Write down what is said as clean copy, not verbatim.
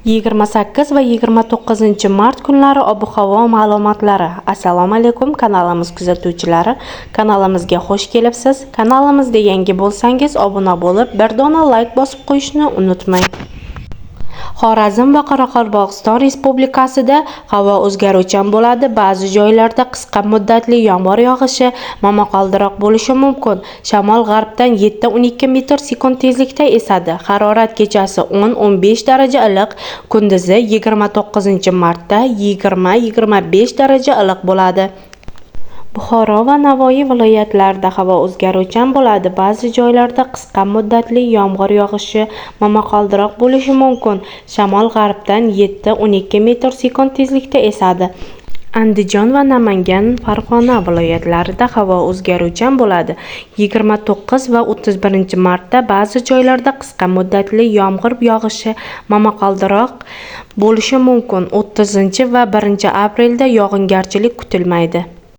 28 va 29 mart kunlari ob-havo ma'lumotlari. Assalomu alaykum kanalimiz kuzatuvchilari. Kanalimizga xush kelibsiz. Kanalimizga yangi bo'lsangiz obuna bo'lib, bir dona like bosib qo'yishni unutmang. Xorazm va Qoraqalpog'iston Respublikasida havo o'zgaruvchan bo'ladi. Ba'zi joylarda qisqa muddatli yomg'ir yog'ishi, momaqaldiroq bo'lishi mumkin. Shamol g'arbdan 7-12 metr/sekund tezlikda esadi. Harorat kechasi 10-15 daraja iliq, kunduzi 29 martda 20-25 daraja iliq bo'ladi. Buxoro va Navoiy viloyatlarida havo o'zgaruvchan bo'ladi. Ba'zi joylarda qisqa muddatli yomg'ir yog'ishi, momaqaldiroq bo'lishi mumkin. Shamol g'arbdan 7-12 metr/sekund tezlikda esadi. Andijon va Namangan, Farg'ona viloyatlarida havo o'zgaruvchan bo'ladi. 29 va 31 martda ba'zi joylarda qisqa muddatli yomg'ir yog'ishi, momaqaldiroq bo'lishi mumkin. 30 va 1 aprelda yog'ingarchilik kutilmaydi.